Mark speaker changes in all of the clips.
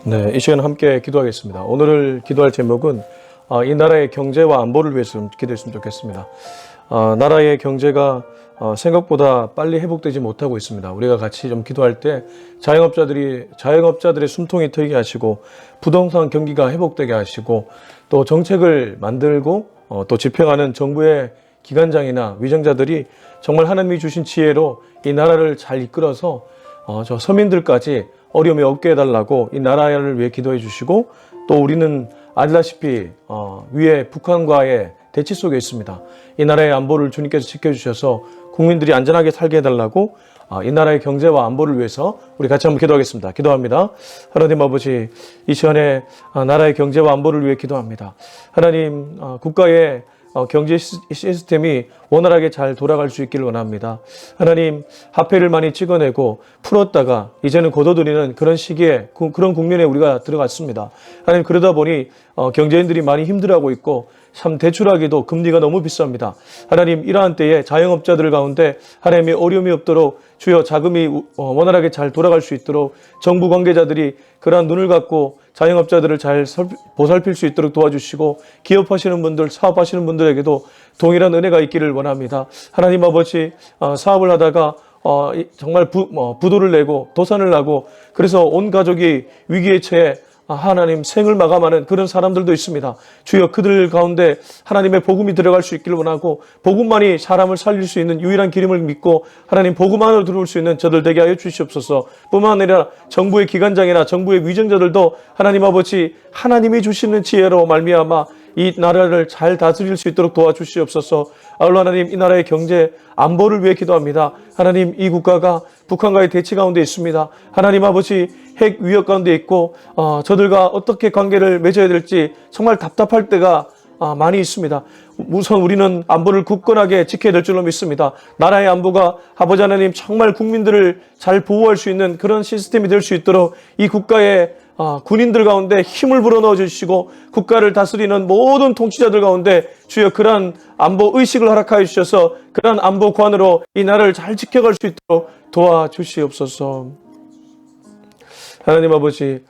Speaker 1: 네, 이 시간 함께 기도하겠습니다. 오늘 기도할 제목은 이 나라의 경제와 안보를 위해서 좀 기도했으면 좋겠습니다. 나라의 경제가 생각보다 빨리 회복되지 못하고 있습니다. 우리가 같이 좀 기도할 때 자영업자들의 숨통이 트이게 하시고 부동산 경기가 회복되게 하시고 또 정책을 만들고 또 집행하는 정부의 기관장이나 위정자들이 정말 하나님이 주신 지혜로 이 나라를 잘 이끌어서 저 서민들까지 어려움이 없게 해달라고 이 나라를 위해 기도해 주시고, 또 우리는 알다시피 위에 북한과의 대치 속에 있습니다. 이 나라의 안보를 주님께서 지켜주셔서 국민들이 안전하게 살게 해달라고 이 나라의 경제와 안보를 위해서 우리 같이 한번 기도하겠습니다. 기도합니다. 하나님 아버지, 이 시간에 나라의 경제와 안보를 위해 기도합니다. 하나님, 국가의 경제 시스템이 원활하게 잘 돌아갈 수 있기를 원합니다. 하나님, 화폐를 많이 찍어내고 풀었다가 이제는 걷어들이는 그런 시기에 그런 국면에 우리가 들어갔습니다. 하나님, 그러다 보니 경제인들이 많이 힘들어하고 있고 참 대출하기도 금리가 너무 비쌉니다. 하나님, 이러한 때에 자영업자들 가운데 하나님의 어려움이 없도록 주여 자금이 원활하게 잘 돌아갈 수 있도록 정부 관계자들이 그러한 눈을 갖고 자영업자들을 잘 보살필 수 있도록 도와주시고, 기업하시는 분들, 사업하시는 분들에게도 동일한 은혜가 있기를 원합니다. 하나님 아버지, 사업을 하다가 정말 부도를 내고 도산을 나고 그래서 온 가족이 위기에 처해 하나님 생을 마감하는 그런 사람들도 있습니다. 주여, 그들 가운데 하나님의 복음이 들어갈 수 있기를 원하고 복음만이 사람을 살릴 수 있는 유일한 기름을 믿고 하나님 복음 안으로 들어올 수 있는 저들 되게 하여 주시옵소서. 뿐만 아니라 정부의 기관장이나 정부의 위정자들도 하나님 아버지, 하나님이 주시는 지혜로 말미암아 이 나라를 잘 다스릴 수 있도록 도와주시옵소서. 아울러 하나님, 이 나라의 경제 안보를 위해 기도합니다. 하나님, 이 국가가 북한과의 대치 가운데 있습니다. 하나님 아버지, 핵 위협 가운데 있고 저들과 어떻게 관계를 맺어야 될지 정말 답답할 때가 많이 있습니다. 우선 우리는 안보를 굳건하게 지켜야 될 줄로 믿습니다. 나라의 안보가 아버지 하나님 정말 국민들을 잘 보호할 수 있는 그런 시스템이 될 수 있도록 이 국가의 군인들 가운데 힘을 불어넣어 주시고 국가를 다스리는 모든 통치자들 가운데 주여 그러한 안보 의식을 허락하여 주셔서 그러한 안보관으로 이 나라를 잘 지켜갈 수 있도록 도와주시옵소서. 하나님 아버지,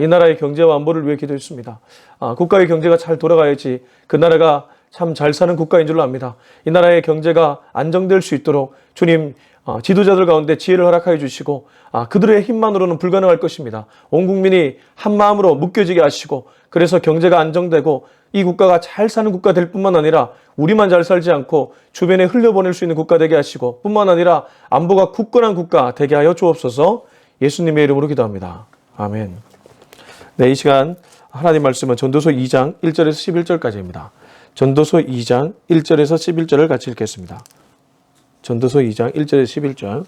Speaker 1: 이 나라의 경제와 안보를 위해 기도했습니다. 국가의 경제가 잘 돌아가야지 그 나라가 참 잘 사는 국가인 줄로 압니다. 이 나라의 경제가 안정될 수 있도록 주님, 지도자들 가운데 지혜를 허락하여 주시고 그들의 힘만으로는 불가능할 것입니다. 온 국민이 한 마음으로 묶여지게 하시고 그래서 경제가 안정되고 이 국가가 잘 사는 국가 될 뿐만 아니라 우리만 잘 살지 않고 주변에 흘려보낼 수 있는 국가 되게 하시고 뿐만 아니라 안보가 굳건한 국가 되게 하여 주옵소서. 예수님의 이름으로 기도합니다. 아멘. 네, 이 시간 하나님 말씀은 전도서 2장 1절에서 11절까지입니다. 전도서 2장 1절에서 11절을 같이 읽겠습니다. 전도서 2장 1절에서 11절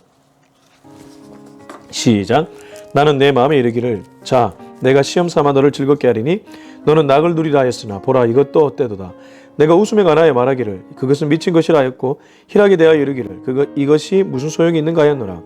Speaker 1: 시작. 나는 내 마음에 이르기를 자 내가 시험 삼아 너를 즐겁게 하리니 너는 낙을 누리라 하였으나 보라 이것도 헛되도다. 내가 웃음에 관하여 말하기를 그것은 미친 것이라 하였고 희락에 대하여 이르기를 이것이 무슨 소용이 있는가 하였노라.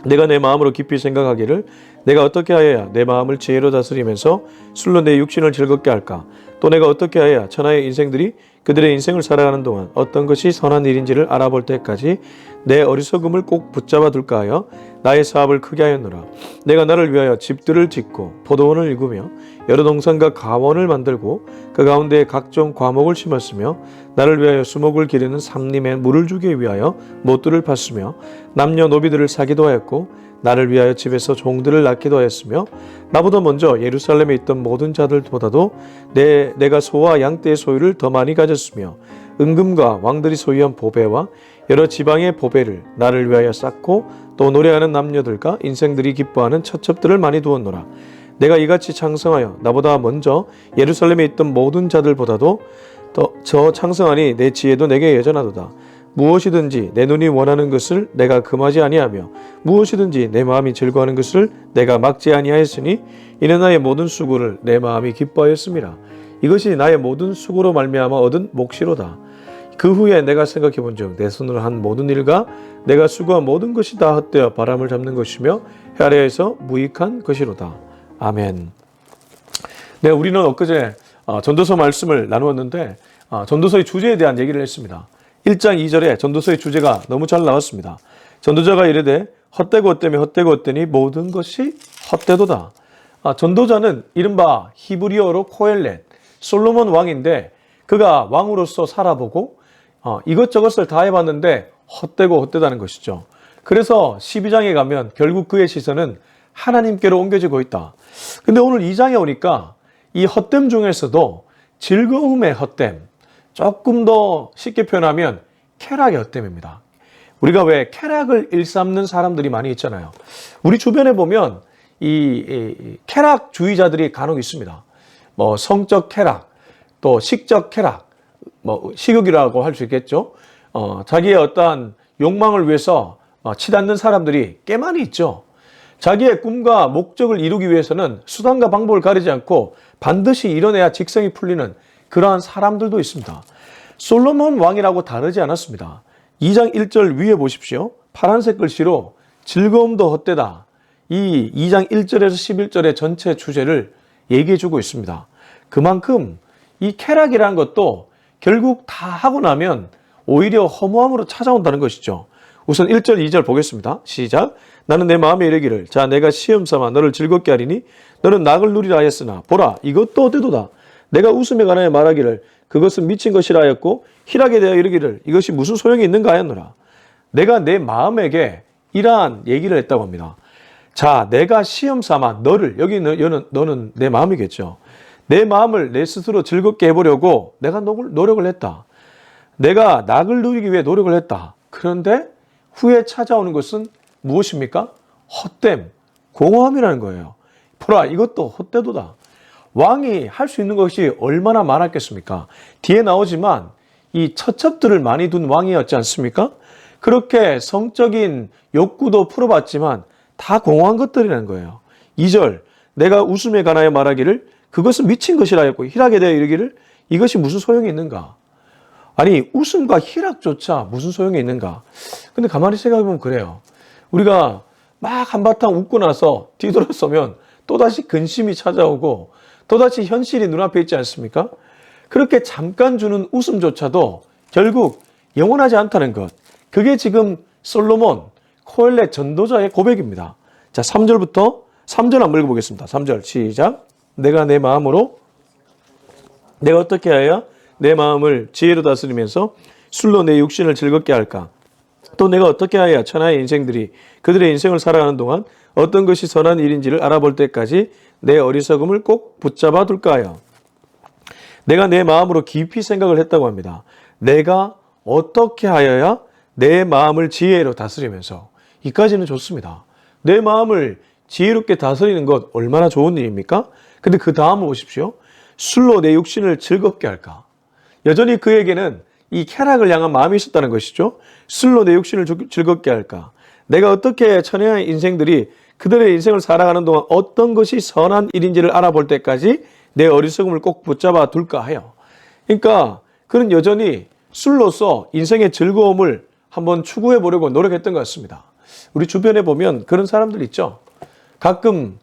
Speaker 1: 내가 내 마음으로 깊이 생각하기를 내가 어떻게 하여야 내 마음을 지혜로 다스리면서 술로 내 육신을 즐겁게 할까. 또 내가 어떻게 하여야 천하의 인생들이 그들의 인생을 살아가는 동안 어떤 것이 선한 일인지를 알아볼 때까지 내 어리석음을 꼭 붙잡아 둘까 하여 나의 사업을 크게 하였노라. 내가 나를 위하여 집들을 짓고 포도원을 일구며 여러 동산과 가원을 만들고 그 가운데 각종 과목을 심었으며 나를 위하여 수목을 기르는 삼림에 물을 주기 위하여 못들을 팠으며 남녀 노비들을 사기도 하였고 나를 위하여 집에서 종들을 낳기도 하였으며 나보다 먼저 예루살렘에 있던 모든 자들보다도 내가 소와 양떼의 소유를 더 많이 가졌으며 은금과 왕들이 소유한 보배와 여러 지방의 보배를 나를 위하여 쌓고 또 노래하는 남녀들과 인생들이 기뻐하는 처첩들을 많이 두었노라. 내가 이같이 창성하여 나보다 먼저 예루살렘에 있던 모든 자들보다도 저 창성하니 내 지혜도 내게 여전하도다. 무엇이든지 내 눈이 원하는 것을 내가 금하지 아니하며 무엇이든지 내 마음이 즐거워하는 것을 내가 막지 아니하였으니 이는 나의 모든 수고를 내 마음이 기뻐하였음이라. 이것이 나의 모든 수고로 말미암아 얻은 몫이로다. 그 후에 내가 생각해 본즉 내 손으로 한 모든 일과 내가 수고한 모든 것이 다 헛되어 바람을 잡는 것이며 해 아래에서 무익한 것이로다. 아멘. 네, 우리는 엊그제 전도서 말씀을 나누었는데 전도서의 주제에 대한 얘기를 했습니다. 1장 2절에 전도서의 주제가 너무 잘 나왔습니다. 전도자가 이르되 헛되고 헛되며 헛되고 헛되니 모든 것이 헛되도다. 전도자는 이른바 히브리어로 코엘렛, 솔로몬 왕인데 그가 왕으로서 살아보고 이것저것을 다 해봤는데 헛되고 헛되다는 것이죠. 그래서 12장에 가면 결국 그의 시선은 하나님께로 옮겨지고 있다. 근데 오늘 2장에 오니까 이 헛됨 중에서도 즐거움의 헛됨, 조금 더 쉽게 표현하면 쾌락의 헛됨입니다. 우리가 왜 쾌락을 일삼는 사람들이 많이 있잖아요. 우리 주변에 보면 이 쾌락주의자들이 간혹 있습니다. 뭐 성적 쾌락, 또 식적 쾌락, 뭐 식욕이라고 할 수 있겠죠. 자기의 어떠한 욕망을 위해서 치닫는 사람들이 꽤 많이 있죠. 자기의 꿈과 목적을 이루기 위해서는 수단과 방법을 가리지 않고 반드시 이뤄내야 직성이 풀리는 그러한 사람들도 있습니다. 솔로몬 왕이라고 다르지 않았습니다. 2장 1절 위에 보십시오. 파란색 글씨로 즐거움도 헛되다. 이 2장 1절에서 11절의 전체 주제를 얘기해 주고 있습니다. 그만큼 이 쾌락이라는 것도 결국 다 하고 나면 오히려 허무함으로 찾아온다는 것이죠. 우선 1절, 2절 보겠습니다. 시작. 나는 내 마음에 이르기를 자 내가 시험 삼아 너를 즐겁게 하리니 너는 낙을 누리라 하였으나 보라 이것도 헛되도다. 내가 웃음에 관하여 말하기를 그것은 미친 것이라 하였고 희락에 대하여 이르기를 이것이 무슨 소용이 있는가 하였노라. 내가 내 마음에게 이러한 얘기를 했다고 합니다. 자 내가 시험 삼아 너를 여기 너는 내 마음이겠죠. 내 마음을 내 스스로 즐겁게 해보려고 내가 노력을 했다. 내가 낙을 누리기 위해 노력을 했다. 그런데 후에 찾아오는 것은 무엇입니까? 헛됨, 공허함이라는 거예요. 보라 이것도 헛되도다. 왕이 할 수 있는 것이 얼마나 많았겠습니까? 뒤에 나오지만 이 처첩들을 많이 둔 왕이었지 않습니까? 그렇게 성적인 욕구도 풀어봤지만 다 공허한 것들이라는 거예요. 2절 내가 웃음에 관하여 말하기를 그것은 미친 것이라 했고 희락에 대하여 이르기를 이것이 무슨 소용이 있는가? 아니 웃음과 희락조차 무슨 소용이 있는가? 근데 가만히 생각해보면 그래요. 우리가 막 한바탕 웃고 나서 뒤돌아서면 또다시 근심이 찾아오고 또다시 현실이 눈앞에 있지 않습니까? 그렇게 잠깐 주는 웃음조차도 결국 영원하지 않다는 것. 그게 지금 솔로몬, 코엘렛 전도자의 고백입니다. 자, 3절 한번 읽어보겠습니다. 3절 시작. 내가 내 마음으로 내가 어떻게 하여야 내 마음을 지혜로 다스리면서 술로 내 육신을 즐겁게 할까? 또 내가 어떻게 하여야 천하의 인생들이 그들의 인생을 살아가는 동안 어떤 것이 선한 일인지를 알아볼 때까지 내 어리석음을 꼭 붙잡아 둘까 하여 내가 내 마음으로 깊이 생각을 했다고 합니다. 내가 어떻게 하여야 내 마음을 지혜로 다스리면서 이까지는 좋습니다. 내 마음을 지혜롭게 다스리는 것 얼마나 좋은 일입니까? 근데 그 다음을 보십시오. 술로 내 육신을 즐겁게 할까? 여전히 그에게는 이 쾌락을 향한 마음이 있었다는 것이죠. 술로 내 육신을 즐겁게 할까? 내가 어떻게 천하의 인생들이 그들의 인생을 살아가는 동안 어떤 것이 선한 일인지를 알아볼 때까지 내 어리석음을 꼭 붙잡아 둘까 하여. 그러니까 그는 여전히 술로서 인생의 즐거움을 한번 추구해 보려고 노력했던 것 같습니다. 우리 주변에 보면 그런 사람들 있죠. 가끔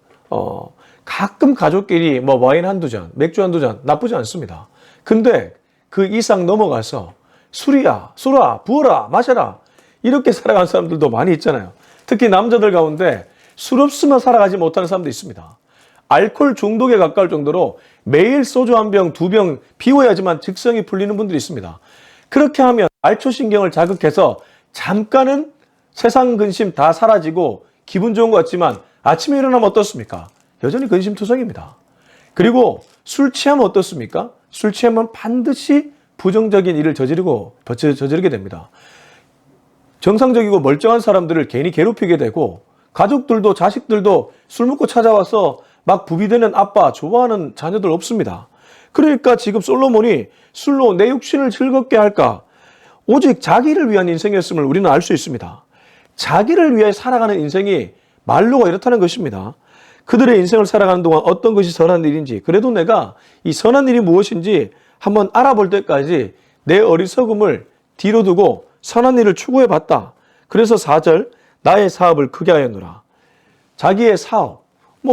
Speaker 1: 가족끼리 뭐 와인 한두 잔, 맥주 한두 잔 나쁘지 않습니다. 근데 그 이상 넘어가서 술아, 부어라, 마셔라 이렇게 살아가는 사람들도 많이 있잖아요. 특히 남자들 가운데 술 없으면 살아가지 못하는 사람도 있습니다. 알코올 중독에 가까울 정도로 매일 소주 한 병, 두 병 비워야지만 직성이 풀리는 분들이 있습니다. 그렇게 하면 알초신경을 자극해서 잠깐은 세상 근심 다 사라지고 기분 좋은 것 같지만 아침에 일어나면 어떻습니까? 여전히 근심투성입니다. 그리고 술 취하면 어떻습니까? 술 취하면 반드시 부정적인 일을 저지르게 됩니다. 정상적이고 멀쩡한 사람들을 괜히 괴롭히게 되고 가족들도 자식들도 술 먹고 찾아와서 막 부비되는 아빠, 좋아하는 자녀들 없습니다. 그러니까 지금 솔로몬이 술로 내 육신을 즐겁게 할까? 오직 자기를 위한 인생이었음을 우리는 알 수 있습니다. 자기를 위해 살아가는 인생이 말로가 이렇다는 것입니다. 그들의 인생을 살아가는 동안 어떤 것이 선한 일인지, 그래도 내가 이 선한 일이 무엇인지 한번 알아볼 때까지 내 어리석음을 뒤로 두고 선한 일을 추구해 봤다. 그래서 4절 나의 사업을 크게 하였노라. 자기의 사업,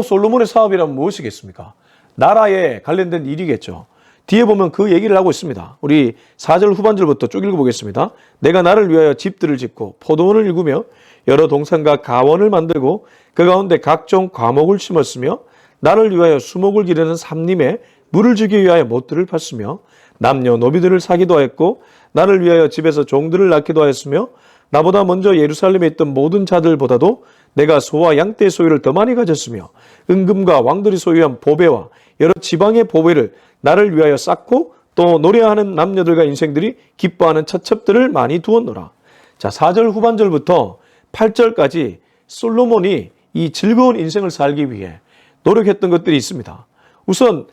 Speaker 1: 솔로몬의 사업이라면 무엇이겠습니까? 나라에 관련된 일이겠죠. 뒤에 보면 그 얘기를 하고 있습니다. 우리 4절 후반절부터 쭉 읽어보겠습니다. 내가 나를 위하여 집들을 짓고 포도원을 일구며 여러 동산과 가원을 만들고 그 가운데 각종 과목을 심었으며 나를 위하여 수목을 기르는 삼림에 물을 주기 위하여 못들을 팠으며 남녀 노비들을 사기도 하였고 나를 위하여 집에서 종들을 낳기도 하였으며 나보다 먼저 예루살렘에 있던 모든 자들보다도 내가 소와 양떼의 소유를 더 많이 가졌으며 은금과 왕들이 소유한 보배와 여러 지방의 보배를 나를 위하여 쌓고 또 노래하는 남녀들과 인생들이 기뻐하는 처첩들을 많이 두었노라. 자, 4절 후반절부터 8절까지 솔로몬이 이 즐거운 인생을 살기 위해 노력했던 것들이 있습니다. 우선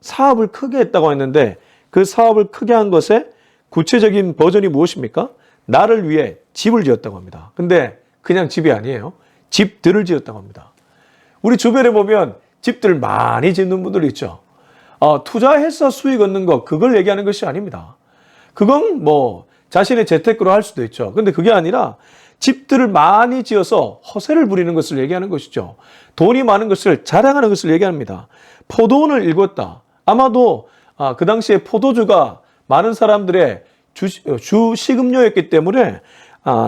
Speaker 1: 사업을 크게 했다고 했는데 그 사업을 크게 한 것의 구체적인 버전이 무엇입니까? 나를 위해 집을 지었다고 합니다. 근데 그냥 집이 아니에요. 집들을 지었다고 합니다. 우리 주변에 보면 집들 많이 짓는 분들이 있죠. 투자해서 수익 얻는 거, 그걸 얘기하는 것이 아닙니다. 그건 뭐 자신의 재테크로 할 수도 있죠. 근데 그게 아니라 집들을 많이 지어서 허세를 부리는 것을 얘기하는 것이죠. 돈이 많은 것을 자랑하는 것을 얘기합니다. 포도원을 일궜다. 아마도 그 당시에 포도주가 많은 사람들의 주 식음료였기 때문에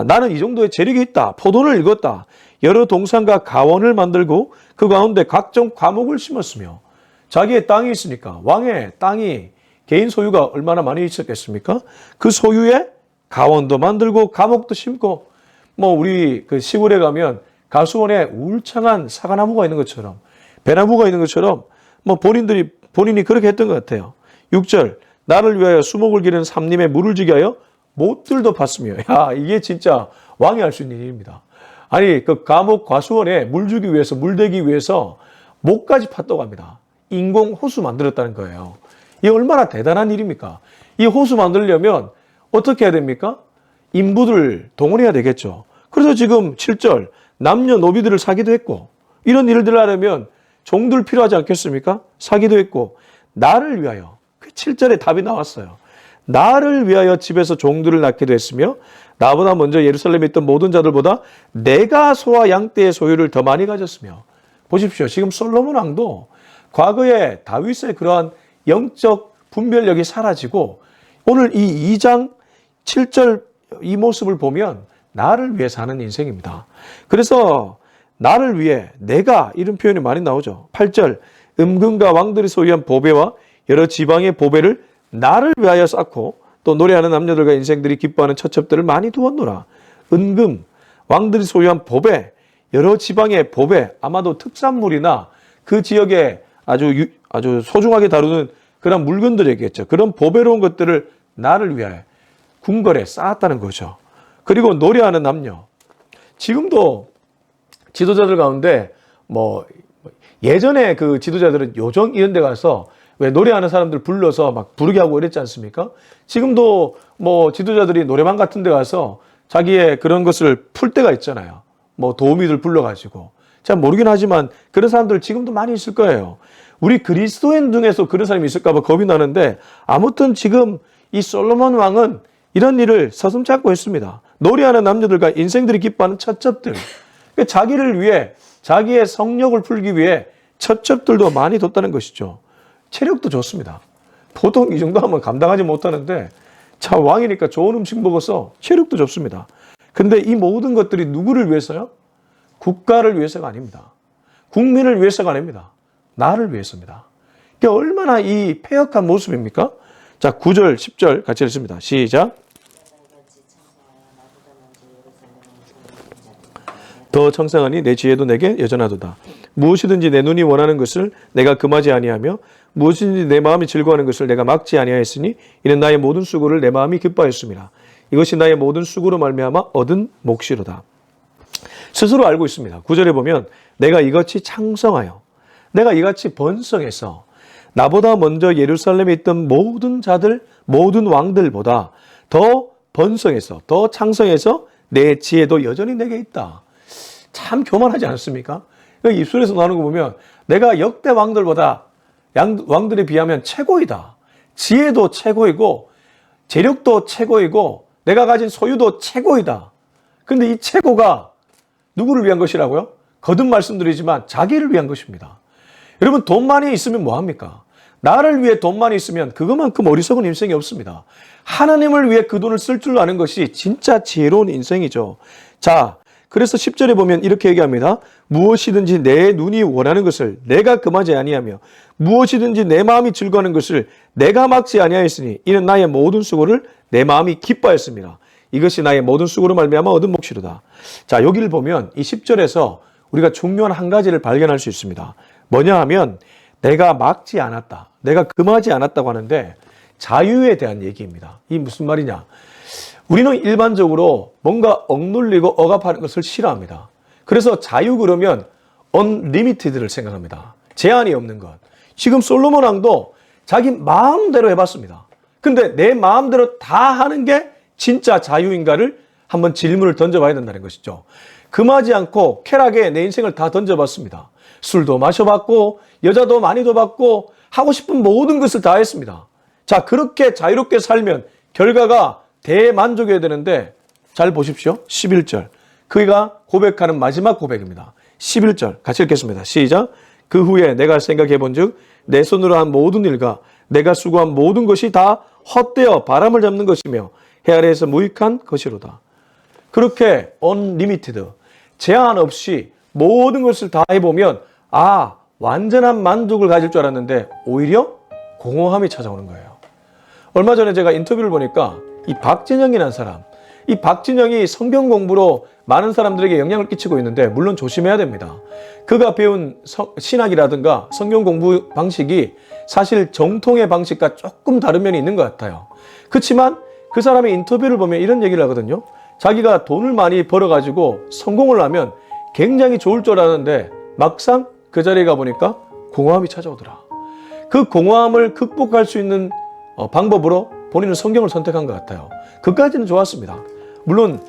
Speaker 1: 나는 이 정도의 재력이 있다. 포도원을 일궜다. 여러 동산과 가원을 만들고 그 가운데 각종 과목을 심었으며 자기의 땅이 있으니까 왕의 땅이 개인 소유가 얼마나 많이 있었겠습니까? 그 소유에 가원도 만들고 감옥도 심고 뭐 우리 그 시골에 가면 가수원에 울창한 사과나무가 있는 것처럼 배나무가 있는 것처럼 뭐 본인이 그렇게 했던 것 같아요. 6절 나를 위하여 수목을 기르는 삼림에 물을 주게 하여 못들도 팠으며 야 이게 진짜 왕이 할 수 있는 일입니다. 아니 그 감옥 과수원에 물 주기 위해서 물대기 위해서 못까지 팠다고 합니다. 인공 호수 만들었다는 거예요. 이게 얼마나 대단한 일입니까? 이 호수 만들려면 어떻게 해야 됩니까? 인부들 동원해야 되겠죠. 그래서 지금 7절 남녀 노비들을 사기도 했고 이런 일들을 하려면 종들 필요하지 않겠습니까? 사기도 했고 나를 위하여 그 7절에 답이 나왔어요. 나를 위하여 집에서 종들을 낳기도 했으며 나보다 먼저 예루살렘에 있던 모든 자들보다 내가 소와 양떼의 소유를 더 많이 가졌으며 보십시오. 지금 솔로몬 왕도 과거에 다윗의 그러한 영적 분별력이 사라지고 오늘 이 2장 7절 이 모습을 보면 나를 위해 사는 인생입니다. 그래서 나를 위해 내가 이런 표현이 많이 나오죠. 8절 음금과 왕들이 소유한 보배와 여러 지방의 보배를 나를 위하여 쌓고 또 노래하는 남녀들과 인생들이 기뻐하는 처첩들을 많이 두었노라. 은금, 왕들이 소유한 보배, 여러 지방의 보배, 아마도 특산물이나 그 지역에 아주 소중하게 다루는 그런 물건들이겠죠. 그런 보배로운 것들을 나를 위하여 궁궐에 쌓았다는 거죠. 그리고 노래하는 남녀. 지금도 지도자들 가운데 뭐 예전에 그 지도자들은 요정 이런 데 가서 왜 노래하는 사람들 불러서 막 부르게 하고 이랬지 않습니까? 지금도 뭐 지도자들이 노래방 같은 데 가서 자기의 그런 것을 풀 때가 있잖아요. 뭐 도우미들 불러가지고. 잘 모르긴 하지만 그런 사람들 지금도 많이 있을 거예요. 우리 그리스도인 중에서 그런 사람이 있을까 봐 겁이 나는데 아무튼 지금 이 솔로몬 왕은 이런 일을 서슴지 않고 했습니다. 노래하는 남녀들과 인생들이 기뻐하는 처첩들. 자기를 위해 자기의 성욕을 풀기 위해 처첩들도 많이 뒀다는 것이죠. 체력도 좋습니다. 보통 이 정도 하면 감당하지 못하는데 자 왕이니까 좋은 음식 먹어서 체력도 좋습니다. 근데 이 모든 것들이 누구를 위해서요? 국가를 위해서가 아닙니다. 국민을 위해서가 아닙니다. 나를 위해서입니다. 이게 얼마나 이 패역한 모습입니까? 자 9절 10절 같이 읽습니다. 시작. 더 청성하니 내 지혜도 내게 여전하도다. 무엇이든지 내 눈이 원하는 것을 내가 금하지 아니하며 무엇이든지 내 마음이 즐거워하는 것을 내가 막지 아니하였으니 이는 나의 모든 수고를 내 마음이 기뻐하였습니다. 이것이 나의 모든 수고로 말미암아 얻은 몫이로다. 스스로 알고 있습니다. 9절에 보면 내가 이같이 창성하여 내가 이같이 번성해서 나보다 먼저 예루살렘에 있던 모든 자들 모든 왕들보다 더 번성해서 더 창성해서 내 지혜도 여전히 내게 있다. 참 교만하지 않습니까? 입술에서 나오는 거 보면 내가 역대 왕들보다 왕들에 비하면 최고이다. 지혜도 최고이고 재력도 최고이고 내가 가진 소유도 최고이다. 그런데 이 최고가 누구를 위한 것이라고요? 거듭 말씀드리지만 자기를 위한 것입니다. 여러분 돈 많이 있으면 뭐합니까? 나를 위해 돈 많이 있으면 그것만큼 어리석은 인생이 없습니다. 하나님을 위해 그 돈을 쓸 줄 아는 것이 진짜 지혜로운 인생이죠. 자,
Speaker 2: 그래서 10절에 보면 이렇게 얘기합니다. 무엇이든지 내 눈이 원하는 것을 내가 금하지 아니하며 무엇이든지 내 마음이 즐거워하는 것을 내가 막지 아니하였으니 이는 나의 모든 수고를 내 마음이 기뻐하였습니다. 이것이 나의 모든 수고로 말미암아 얻은 몫이로다. 자, 여기를 보면 이 10절에서 우리가 중요한 한 가지를 발견할 수 있습니다. 뭐냐 하면 내가 막지 않았다. 내가 금하지 않았다고 하는데 자유에 대한 얘기입니다. 이 무슨 말이냐? 우리는 일반적으로 뭔가 억눌리고 억압하는 것을 싫어합니다. 그래서 자유 그러면 unlimited를 생각합니다. 제한이 없는 것. 지금 솔로몬 왕도 자기 마음대로 해봤습니다. 근데 내 마음대로 다 하는 게 진짜 자유인가를 한번 질문을 던져봐야 된다는 것이죠. 금하지 않고 쾌락에 내 인생을 다 던져봤습니다. 술도 마셔봤고 여자도 많이도 봤고 하고 싶은 모든 것을 다 했습니다. 자, 그렇게 자유롭게 살면 결과가 대만족이어야 되는데 잘 보십시오. 11절. 그가 고백하는 마지막 고백입니다. 11절 같이 읽겠습니다. 시작. 그 후에 내가 생각해 본즉 내 손으로 한 모든 일과 내가 수고한 모든 것이 다 헛되어 바람을 잡는 것이며 해 아래에서 무익한 것이로다. 그렇게 unlimited, 제한 없이 모든 것을 다 해보면 완전한 만족을 가질 줄 알았는데 오히려 공허함이 찾아오는 거예요. 얼마 전에 제가 인터뷰를 보니까 이 박진영이라는 사람, 이 박진영이 성경 공부로 많은 사람들에게 영향을 끼치고 있는데 물론 조심해야 됩니다. 그가 배운 신학이라든가 성경 공부 방식이 사실 정통의 방식과 조금 다른 면이 있는 것 같아요. 그렇지만 그 사람의 인터뷰를 보면 이런 얘기를 하거든요. 자기가 돈을 많이 벌어가지고 성공을 하면 굉장히 좋을 줄 알았는데 막상 그 자리에 가보니까 공허함이 찾아오더라. 그 공허함을 극복할 수 있는 방법으로 본인은 성경을 선택한 것 같아요. 그까지는 좋았습니다. 물론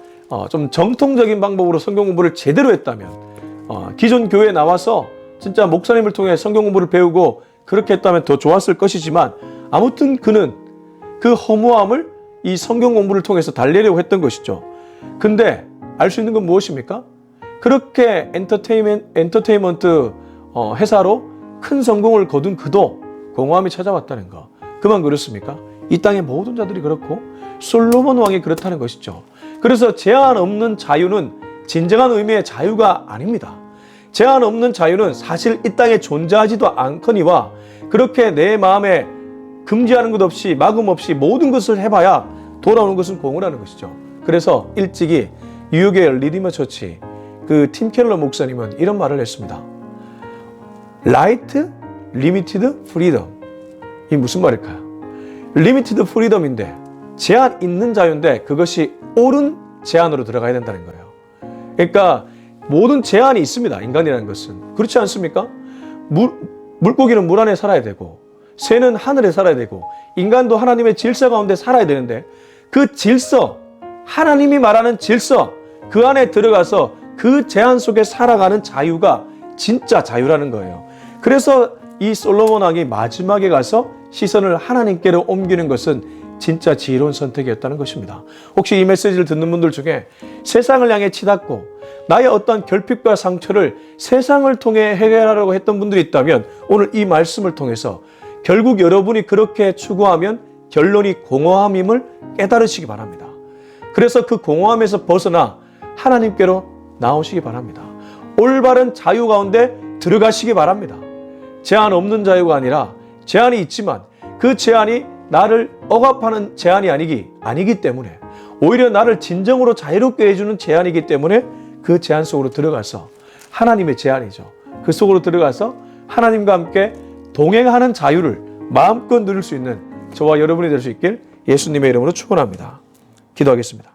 Speaker 2: 좀 정통적인 방법으로 성경 공부를 제대로 했다면 기존 교회에 나와서 진짜 목사님을 통해 성경 공부를 배우고 그렇게 했다면 더 좋았을 것이지만 아무튼 그는 그 허무함을 이 성경 공부를 통해서 달래려고 했던 것이죠. 근데 알 수 있는 건 무엇입니까? 그렇게 엔터테인먼트 회사로 큰 성공을 거둔 그도 공허함이 찾아왔다는 거. 그만 그렇습니까? 이 땅의 모든 자들이 그렇고 솔로몬 왕이 그렇다는 것이죠. 그래서 제한 없는 자유는 진정한 의미의 자유가 아닙니다. 제한 없는 자유는 사실 이 땅에 존재하지도 않거니와 그렇게 내 마음에 금지하는 것 없이 막음 없이 모든 것을 해봐야 돌아오는 것은 공허라는 것이죠. 그래서 일찍이 뉴욕의 리디머 처치 그 팀 켈러 목사님은 이런 말을 했습니다. Right, limited freedom. 이 무슨 말일까요? limited freedom인데 제한 있는 자유인데 그것이 옳은 제한으로 들어가야 된다는 거예요. 그러니까 모든 제한이 있습니다. 인간이라는 것은. 그렇지 않습니까? 물고기는 물 안에 살아야 되고 새는 하늘에 살아야 되고 인간도 하나님의 질서 가운데 살아야 되는데 그 질서, 하나님이 말하는 질서 그 안에 들어가서 그 제한 속에 살아가는 자유가 진짜 자유라는 거예요. 그래서 이 솔로몬 왕이 마지막에 가서 시선을 하나님께로 옮기는 것은 진짜 지혜로운 선택이었다는 것입니다. 혹시 이 메시지를 듣는 분들 중에 세상을 향해 치닫고 나의 어떤 결핍과 상처를 세상을 통해 해결하려고 했던 분들이 있다면 오늘 이 말씀을 통해서 결국 여러분이 그렇게 추구하면 결론이 공허함임을 깨달으시기 바랍니다. 그래서 그 공허함에서 벗어나 하나님께로 나오시기 바랍니다. 올바른 자유 가운데 들어가시기 바랍니다. 제한 없는 자유가 아니라 제한이 있지만 그 제한이 나를 억압하는 제한이 아니기 때문에 오히려 나를 진정으로 자유롭게 해주는 제한이기 때문에 그 제한 속으로 들어가서 하나님의 제한이죠. 그 속으로 들어가서 하나님과 함께 동행하는 자유를 마음껏 누릴 수 있는 저와 여러분이 될 수 있길 예수님의 이름으로 축원합니다. 기도하겠습니다.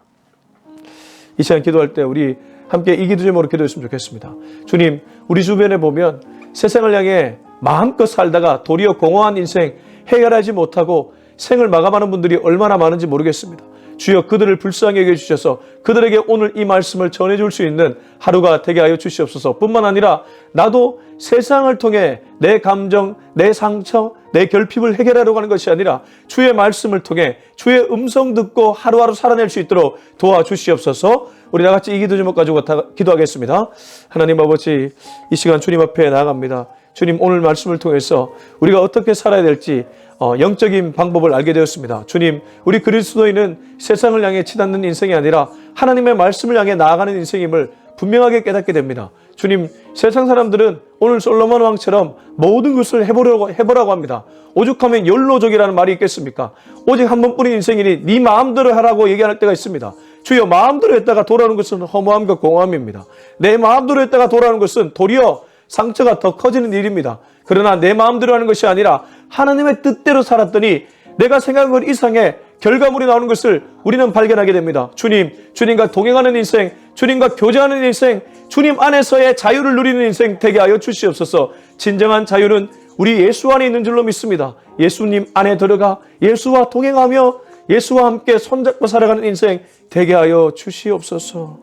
Speaker 2: 이 시간 기도할 때 우리 함께 이 기도 제목으로 기도했으면 좋겠습니다. 주님, 우리 주변에 보면 세상을 향해 마음껏 살다가 도리어 공허한 인생 해결하지 못하고 생을 마감하는 분들이 얼마나 많은지 모르겠습니다. 주여 그들을 불쌍히 여겨주셔서 그들에게 오늘 이 말씀을 전해줄 수 있는 하루가 되게 하여 주시옵소서. 뿐만 아니라 나도 세상을 통해 내 감정, 내 상처, 내 결핍을 해결하려고 하는 것이 아니라 주의 말씀을 통해 주의 음성 듣고 하루하루 살아낼 수 있도록 도와주시옵소서. 우리 다 같이 이 기도 제목 가지고 기도하겠습니다. 하나님 아버지, 이 시간 주님 앞에 나아갑니다. 주님, 오늘 말씀을 통해서 우리가 어떻게 살아야 될지 영적인 방법을 알게 되었습니다. 주님, 우리 그리스도인은 세상을 향해 치닫는 인생이 아니라 하나님의 말씀을 향해 나아가는 인생임을
Speaker 1: 분명하게 깨닫게 됩니다. 주님, 세상 사람들은 오늘 솔로몬 왕처럼 모든 것을 해보라고 합니다. 오죽하면 욜로족이라는 말이 있겠습니까? 오직 한 번뿐인 인생이니 네 마음대로 하라고 얘기할 때가 있습니다. 주여, 마음대로 했다가 돌아오는 것은 허무함과 공허함입니다. 내 마음대로 했다가 돌아오는 것은 도리어 상처가 더 커지는 일입니다. 그러나 내 마음대로 하는 것이 아니라 하나님의 뜻대로 살았더니 내가 생각한 것 이상의 결과물이 나오는 것을 우리는 발견하게 됩니다. 주님, 주님과 동행하는 인생, 주님과 교제하는 인생, 주님 안에서의 자유를 누리는 인생 되게 하여 주시옵소서. 진정한 자유는 우리 예수 안에 있는 줄로 믿습니다. 예수님 안에 들어가 예수와 동행하며 예수와 함께 손잡고 살아가는 인생 되게 하여 주시옵소서.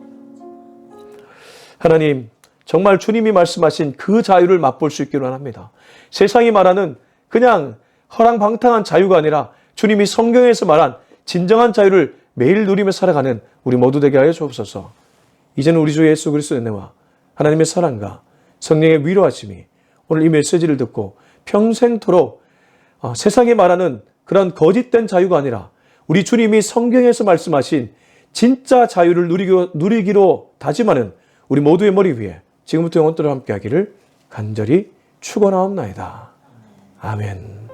Speaker 1: 하나님, 정말 주님이 말씀하신 그 자유를 맛볼 수 있기를 원합니다. 세상이 말하는 그냥 허랑방탕한 자유가 아니라 주님이 성경에서 말한 진정한 자유를 매일 누리며 살아가는 우리 모두 되게 하여 주옵소서. 이제는 우리 주 예수 그리스도의 은혜와 하나님의 사랑과 성령의 위로하심이 오늘 이 메시지를 듣고 평생토록 세상이 말하는 그런 거짓된 자유가 아니라 우리 주님이 성경에서 말씀하신 진짜 자유를 누리기로 다짐하는 우리 모두의 머리 위에 지금부터 영원토록 함께 하기를 간절히 축원하옵나이다. 아멘.